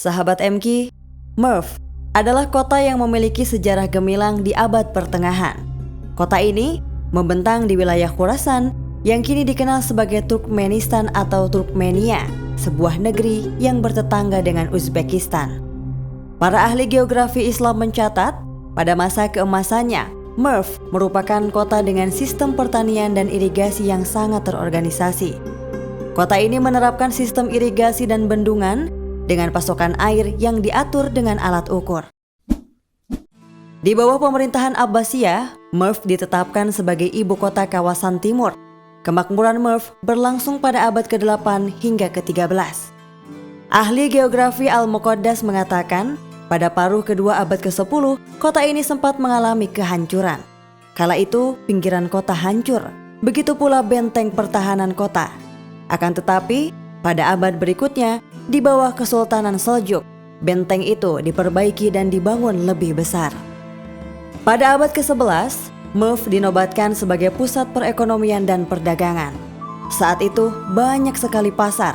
Sahabat MQ, Merv adalah kota yang memiliki sejarah gemilang di abad pertengahan. Kota ini membentang di wilayah Khurasan yang kini dikenal sebagai Turkmenistan atau Turkmenia, sebuah negeri yang bertetangga dengan Uzbekistan. Para ahli geografi Islam mencatat, pada masa keemasannya, Merv merupakan kota dengan sistem pertanian dan irigasi yang sangat terorganisasi. Kota ini menerapkan sistem irigasi dan bendungan dengan pasokan air yang diatur dengan alat ukur. Di bawah pemerintahan Abbasiyah, Merv ditetapkan sebagai ibu kota kawasan timur. Kemakmuran Merv berlangsung pada abad ke-8 hingga ke-13. Ahli geografi Al-Muqaddas mengatakan, pada paruh kedua abad ke-10, kota ini sempat mengalami kehancuran. Kala itu, pinggiran kota hancur, begitu pula benteng pertahanan kota. Akan tetapi, pada abad berikutnya, di bawah Kesultanan Seljuk, benteng itu diperbaiki dan dibangun lebih besar. Pada abad ke-11, Merv dinobatkan sebagai pusat perekonomian dan perdagangan. Saat itu banyak sekali pasar,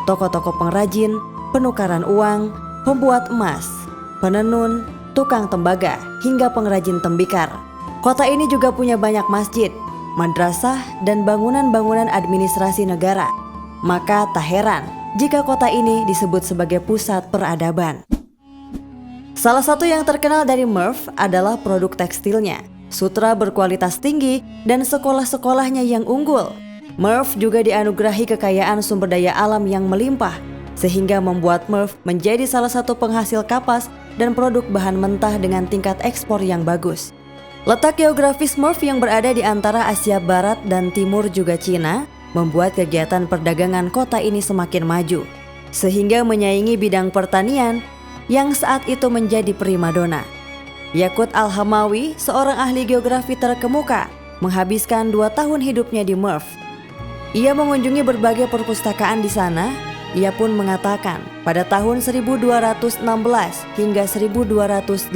toko-toko pengrajin, penukaran uang, pembuat emas, penenun, tukang tembaga, hingga pengrajin tembikar. Kota ini juga punya banyak masjid, madrasah, dan bangunan-bangunan administrasi negara. Maka tak heran jika kota ini disebut sebagai pusat peradaban. Salah satu yang terkenal dari Merv adalah produk tekstilnya, sutra berkualitas tinggi, dan sekolah-sekolahnya yang unggul. Merv juga dianugerahi kekayaan sumber daya alam yang melimpah, sehingga membuat Merv menjadi salah satu penghasil kapas dan produk bahan mentah dengan tingkat ekspor yang bagus. Letak geografis Merv yang berada di antara Asia Barat dan Timur juga Cina membuat kegiatan perdagangan kota ini semakin maju, sehingga menyaingi bidang pertanian yang saat itu menjadi primadona. Yaqut Al-Hamawi, seorang ahli geografi terkemuka, menghabiskan 2 tahun hidupnya di Merv. Ia mengunjungi berbagai perpustakaan di sana. Ia pun mengatakan, pada tahun 1216 hingga 1218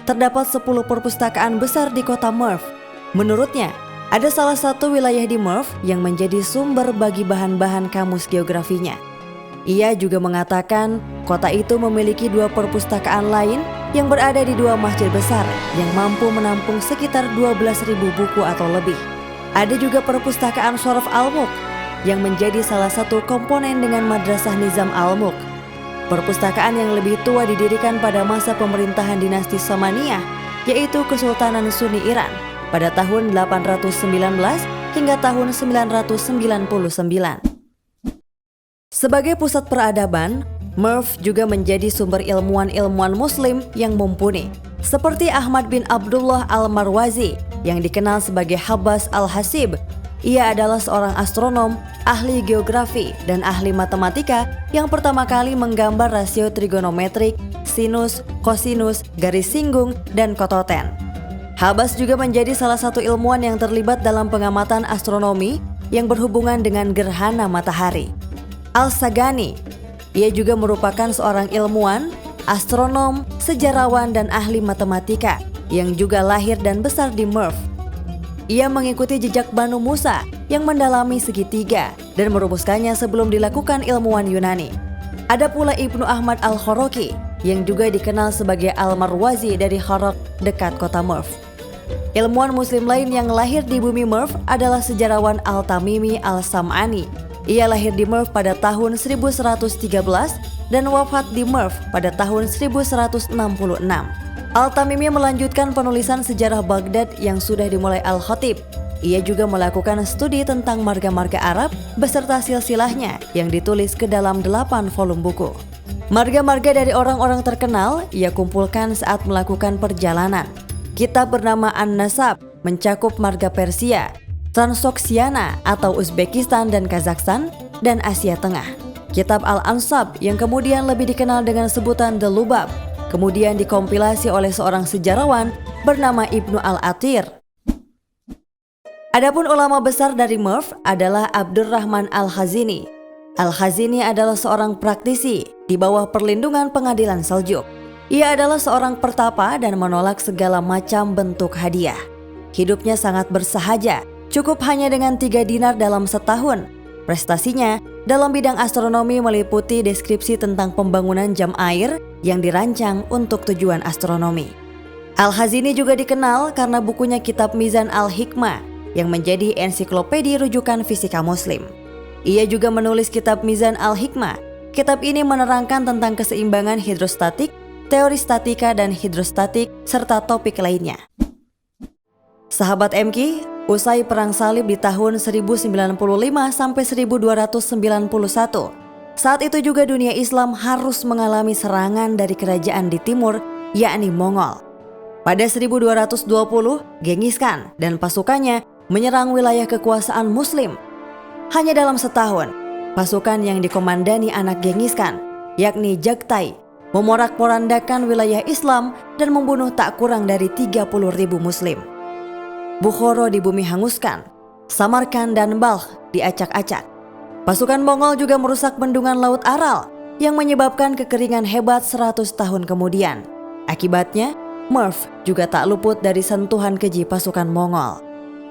terdapat 10 perpustakaan besar di kota Merv. Menurutnya, ada salah satu wilayah di Merv yang menjadi sumber bagi bahan-bahan kamus geografinya. Ia juga mengatakan kota itu memiliki 2 perpustakaan lain yang berada di 2 masjid besar yang mampu menampung sekitar 12.000 buku atau lebih. Ada juga perpustakaan Shoraf Al-Mulk yang menjadi salah satu komponen dengan Madrasah Nizam Al-Mulk. Perpustakaan yang lebih tua didirikan pada masa pemerintahan dinasti Samaniyah, yaitu Kesultanan Sunni Iran, pada tahun 819 hingga tahun 999. Sebagai pusat peradaban, Merv juga menjadi sumber ilmuwan-ilmuwan muslim yang mumpuni, seperti Ahmad bin Abdullah Al-Marwazi yang dikenal sebagai Habbas Al-Hasib. Ia adalah seorang astronom, ahli geografi, dan ahli matematika yang pertama kali menggambar rasio trigonometrik, sinus, kosinus, garis singgung, dan kototen. Habbas juga menjadi salah satu ilmuwan yang terlibat dalam pengamatan astronomi yang berhubungan dengan gerhana matahari. Al-Sagani, ia juga merupakan seorang ilmuwan, astronom, sejarawan, dan ahli matematika yang juga lahir dan besar di Merv. Ia mengikuti jejak Banu Musa yang mendalami segitiga dan merumuskannya sebelum dilakukan ilmuwan Yunani. Ada pula Ibnu Ahmad Al-Khoroki yang juga dikenal sebagai Al-Marwazi dari Kharok dekat kota Merv. Ilmuwan muslim lain yang lahir di bumi Merv adalah sejarawan Al-Tamimi Al-Sam'ani. Ia lahir di Merv pada tahun 1113 dan wafat di Merv pada tahun 1166. Al-Tamimi melanjutkan penulisan sejarah Baghdad yang sudah dimulai Al-Khatib. Ia juga melakukan studi tentang marga-marga Arab beserta silsilahnya yang ditulis ke dalam 8 volume buku. Marga-marga dari orang-orang terkenal ia kumpulkan saat melakukan perjalanan. Kitab bernama An-Nasab mencakup marga Persia, Transoksiana atau Uzbekistan dan Kazakhstan, dan Asia Tengah. Kitab Al-Ansab yang kemudian lebih dikenal dengan sebutan The Lubab, kemudian dikompilasi oleh seorang sejarawan bernama Ibnu Al-Athir. Adapun ulama besar dari Merv adalah Abdurrahman Al-Khazini. Al-Khazini adalah seorang praktisi di bawah perlindungan pengadilan Seljuk. Ia adalah seorang pertapa dan menolak segala macam bentuk hadiah. Hidupnya sangat bersahaja, cukup hanya dengan 3 dinar dalam setahun. Prestasinya dalam bidang astronomi meliputi deskripsi tentang pembangunan jam air yang dirancang untuk tujuan astronomi. Al-Hazini juga dikenal karena bukunya Kitab Mizan Al-Hikmah yang menjadi ensiklopedi rujukan fisika muslim. Ia juga menulis Kitab Mizan Al-Hikmah. Kitab ini menerangkan tentang keseimbangan hidrostatik, teori statika dan hidrostatik, serta topik lainnya. Sahabat MQ, usai Perang Salib di tahun 1095 sampai 1291, saat itu juga dunia Islam harus mengalami serangan dari kerajaan di timur, yakni Mongol. Pada 1220, Genghis Khan dan pasukannya menyerang wilayah kekuasaan Muslim. Hanya dalam setahun, pasukan yang dikomandani anak Genghis Khan, yakni Jagtai, memorak-porandakan wilayah Islam dan membunuh tak kurang dari 30.000 Muslim. Bukhara di bumi hanguskan, Samarkand dan Balkh diacak-acak. Pasukan Mongol juga merusak bendungan Laut Aral yang menyebabkan kekeringan hebat 100 tahun kemudian. Akibatnya, Merv juga tak luput dari sentuhan keji pasukan Mongol.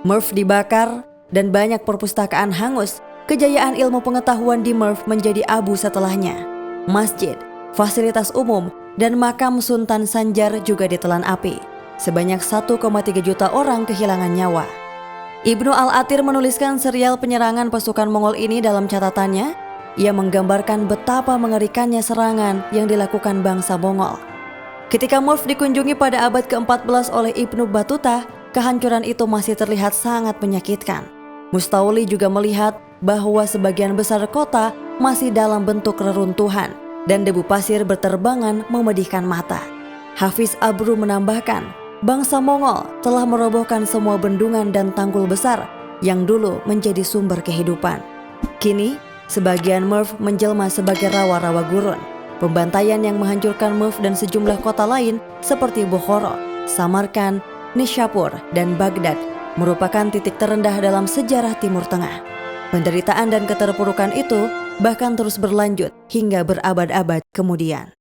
Merv dibakar dan banyak perpustakaan hangus. Kejayaan ilmu pengetahuan di Merv menjadi abu setelahnya. Masjid, fasilitas umum, dan makam Sultan Sanjar juga ditelan api. Sebanyak 1,3 juta orang kehilangan nyawa. Ibnu Al-Athir menuliskan serial penyerangan pasukan Mongol ini dalam catatannya. Ia menggambarkan betapa mengerikannya serangan yang dilakukan bangsa Mongol. Ketika Merv dikunjungi pada abad ke-14 oleh Ibnu Battuta, kehancuran itu masih terlihat sangat menyakitkan. Mustauli juga melihat bahwa sebagian besar kota masih dalam bentuk reruntuhan dan debu pasir berterbangan memedihkan mata. Hafiz Abru menambahkan, bangsa Mongol telah merobohkan semua bendungan dan tanggul besar yang dulu menjadi sumber kehidupan. Kini, sebagian Merv menjelma sebagai rawa-rawa gurun. Pembantaian yang menghancurkan Merv dan sejumlah kota lain seperti Bukhara, Samarkand, Nishapur, dan Baghdad merupakan titik terendah dalam sejarah Timur Tengah. Penderitaan dan keterpurukan itu bahkan terus berlanjut hingga berabad-abad kemudian.